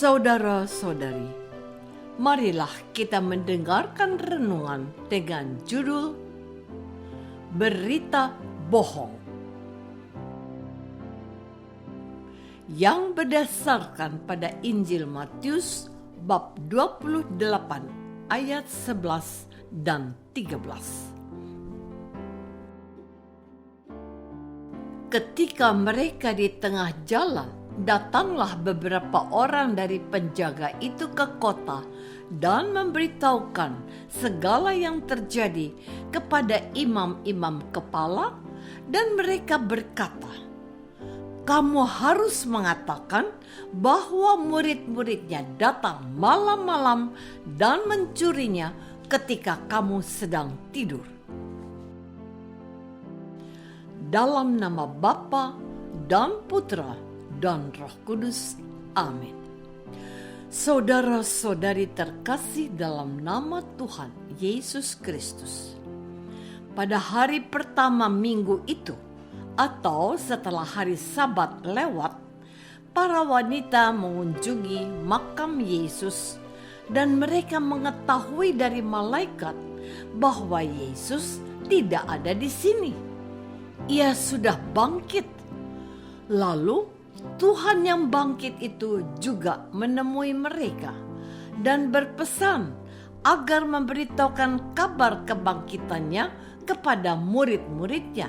Saudara-saudari, marilah kita mendengarkan renungan dengan judul Berita Bohong, yang berdasarkan pada Injil Matius bab 28 ayat 11 dan 13. Ketika mereka di tengah jalan, datanglah beberapa orang dari penjaga itu ke kota dan memberitahukan segala yang terjadi kepada imam-imam kepala, dan mereka berkata, "Kamu harus mengatakan bahwa murid-muridnya datang malam-malam dan mencurinya ketika kamu sedang tidur." Dalam nama Bapa dan Putra dan Roh Kudus. Amin. Saudara-saudari terkasih dalam nama Tuhan Yesus Kristus, pada hari pertama minggu itu, atau setelah hari Sabat lewat, para wanita mengunjungi makam Yesus dan mereka mengetahui dari malaikat bahwa Yesus tidak ada di sini. Ia sudah bangkit. Lalu Tuhan yang bangkit itu juga menemui mereka dan berpesan agar memberitahukan kabar kebangkitannya kepada murid-muridnya,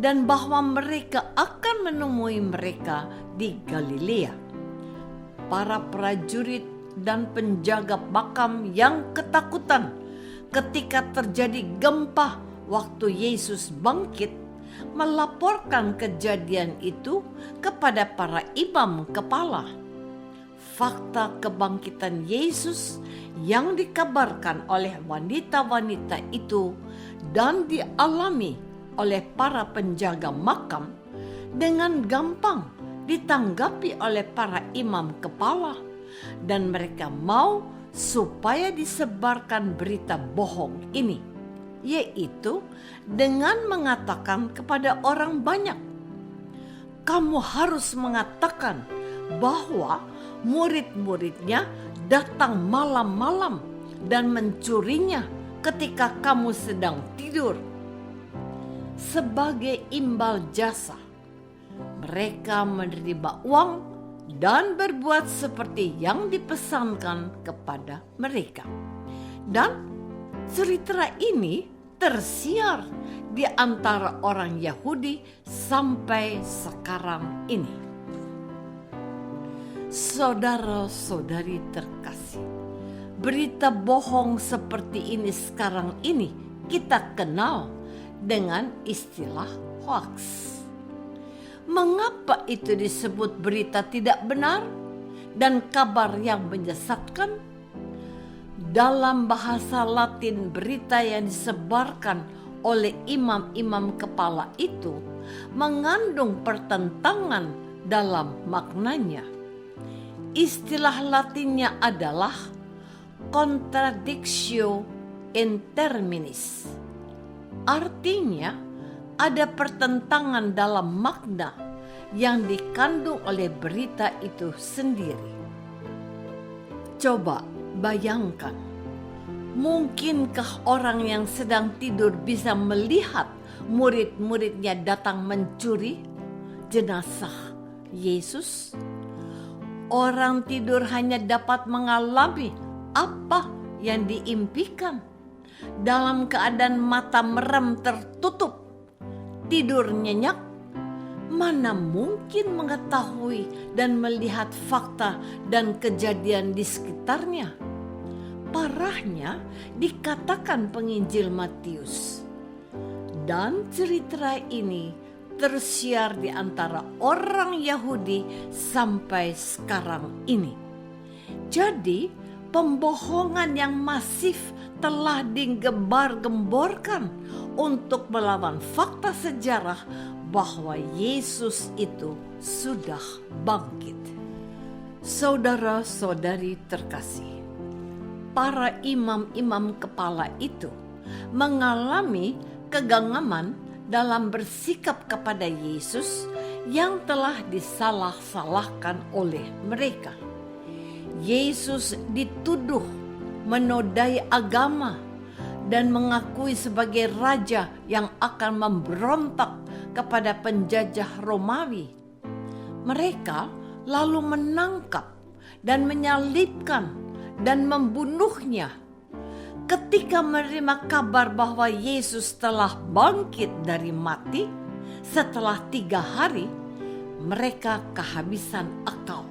dan bahwa mereka akan menemui mereka di Galilea. Para prajurit dan penjaga makam yang ketakutan ketika terjadi gempa waktu Yesus bangkit melaporkan kejadian itu kepada para imam kepala. Fakta kebangkitan Yesus yang dikabarkan oleh wanita-wanita itu dan dialami oleh para penjaga makam dengan gampang ditanggapi oleh para imam kepala, dan mereka mau supaya disebarkan berita bohong ini, yaitu dengan mengatakan kepada orang banyak, "Kamu harus mengatakan bahwa murid-muridnya datang malam-malam dan mencurinya ketika kamu sedang tidur." Sebagai imbal jasa, mereka menerima uang dan berbuat seperti yang dipesankan kepada mereka. Dan cerita ini tersiar di antara orang Yahudi sampai sekarang ini. Saudara-saudari terkasih, berita bohong seperti ini sekarang ini kita kenal dengan istilah hoax. Mengapa itu disebut berita tidak benar dan kabar yang menyesatkan? Dalam bahasa Latin, berita yang disebarkan oleh imam-imam kepala itu mengandung pertentangan dalam maknanya. Istilah Latinnya adalah contradictio in terminis. Artinya, ada pertentangan dalam makna yang dikandung oleh berita itu sendiri. Coba bayangkan, mungkinkah orang yang sedang tidur bisa melihat murid-muridnya datang mencuri jenazah Yesus? Orang tidur hanya dapat mengalami apa yang diimpikan. Dalam keadaan mata merem tertutup, tidur nyenyak, mana mungkin mengetahui dan melihat fakta dan kejadian di sekitarnya? Parahnya dikatakan penginjil Matius. Dan cerita ini tersiar di antara orang Yahudi sampai sekarang ini. Jadi pembohongan yang masif telah digembar-gemborkan untuk melawan fakta sejarah bahwa Yesus itu sudah bangkit. Saudara-saudari terkasih, para imam-imam kepala itu mengalami kegagaman dalam bersikap kepada Yesus yang telah disalah-salahkan oleh mereka. Yesus dituduh menodai agama dan mengakui sebagai raja yang akan memberontak kepada penjajah Romawi. Mereka lalu menangkap dan menyalibkan dan membunuhnya. Ketika menerima kabar bahwa Yesus telah bangkit dari mati setelah 3 hari, mereka kehabisan akal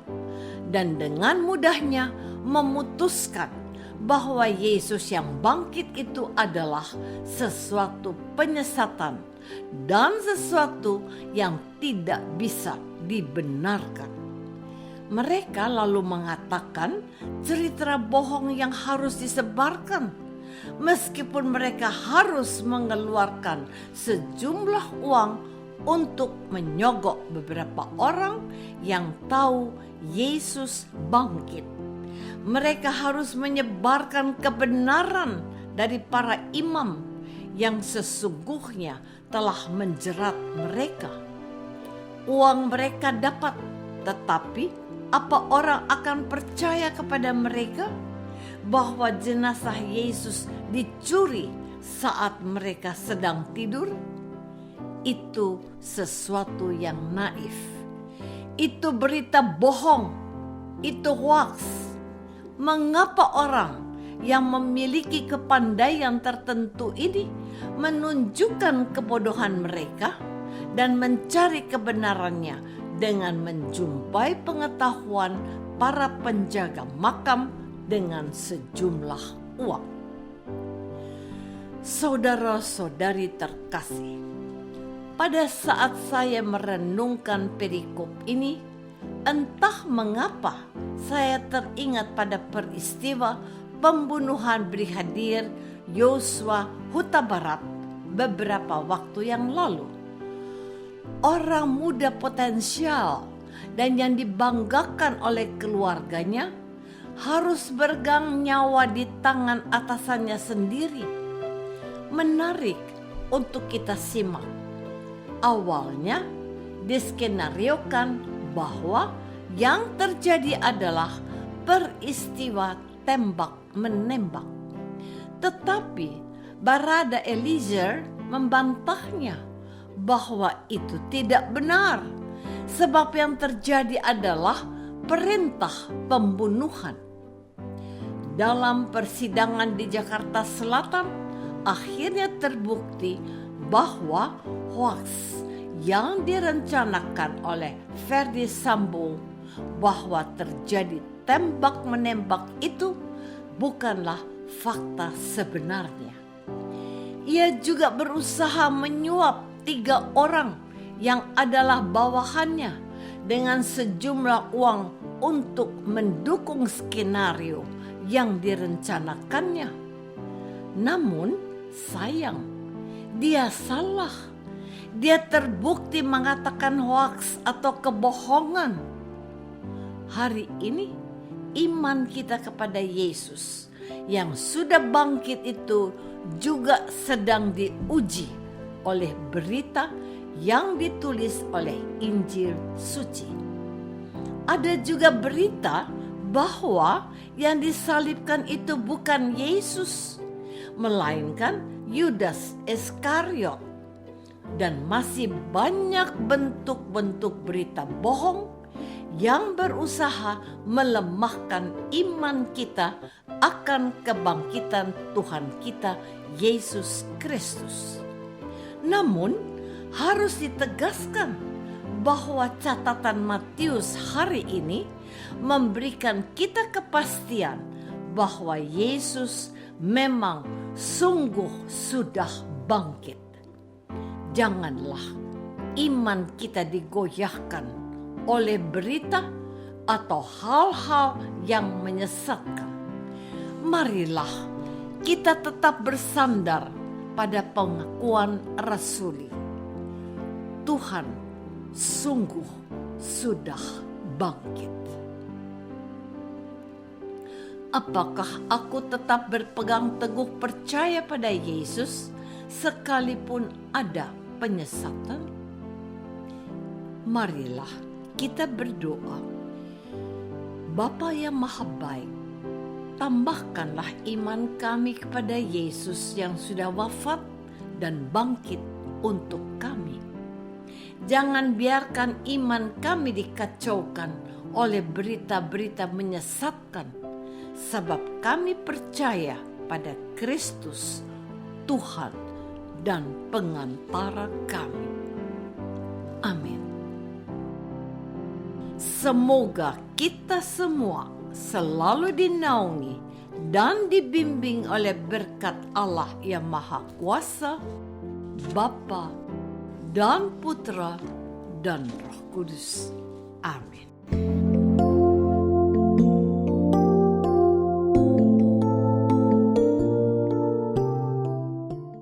dan dengan mudahnya memutuskan bahwa Yesus yang bangkit itu adalah sesuatu penyesatan dan sesuatu yang tidak bisa dibenarkan. Mereka lalu mengatakan cerita bohong yang harus disebarkan, meskipun mereka harus mengeluarkan sejumlah uang untuk menyogok beberapa orang yang tahu Yesus bangkit. Mereka harus menyebarkan kebenaran dari para imam yang sesungguhnya telah menjerat mereka. Uang mereka dapat, tetapi apa orang akan percaya kepada mereka bahwa jenazah Yesus dicuri saat mereka sedang tidur? Itu sesuatu yang naif. Itu berita bohong. Itu hoax. Mengapa orang yang memiliki kepandaian tertentu ini menunjukkan kebodohan mereka dan mencari kebenarannya dengan menjumpai pengetahuan para penjaga makam dengan sejumlah uang? Saudara-saudari terkasih, pada saat saya merenungkan perikop ini, entah mengapa saya teringat pada peristiwa pembunuhan Brigadir Yosua Huta Barat beberapa waktu yang lalu. Orang muda potensial dan yang dibanggakan oleh keluarganya harus bergang nyawa di tangan atasannya sendiri. Menarik untuk kita simak. Awalnya diskenariokan bahwa yang terjadi adalah peristiwa tembak-menembak. Tetapi Barada Eliezer membantahnya bahwa itu tidak benar, sebab yang terjadi adalah perintah pembunuhan. Dalam persidangan di Jakarta Selatan, akhirnya terbukti bahwa hoaks yang direncanakan oleh Ferdi Sambo bahwa terjadi tembak-menembak itu bukanlah fakta sebenarnya. Ia juga berusaha menyuap 3 orang yang adalah bawahannya dengan sejumlah uang untuk mendukung skenario yang direncanakannya. Namun sayang, dia salah. Dia terbukti mengatakan hoaks atau kebohongan. Hari ini iman kita kepada Yesus yang sudah bangkit itu juga sedang diuji oleh berita yang ditulis oleh Injil Suci. Ada juga berita bahwa yang disalibkan itu bukan Yesus, melainkan Yudas Iskariot. Dan masih banyak bentuk-bentuk berita bohong yang berusaha melemahkan iman kita akan kebangkitan Tuhan kita Yesus Kristus. Namun harus ditegaskan bahwa catatan Matius hari ini memberikan kita kepastian bahwa Yesus memang sungguh sudah bangkit. Janganlah iman kita digoyahkan oleh berita atau hal-hal yang menyesatkan. Marilah kita tetap bersandar pada pengakuan rasuli. Tuhan sungguh sudah bangkit. Apakah aku tetap berpegang teguh percaya pada Yesus sekalipun ada penyesatan? Marilah kita berdoa. Bapa yang maha baik, tambahkanlah iman kami kepada Yesus yang sudah wafat dan bangkit untuk kami. Jangan biarkan iman kami dikacaukan oleh berita-berita menyesatkan, sebab kami percaya pada Kristus, Tuhan dan pengantara kami. Amin. Semoga kita semua selalu dinaungi dan dibimbing oleh berkat Allah yang Maha Kuasa, Bapa dan Putra dan Roh Kudus. Amin.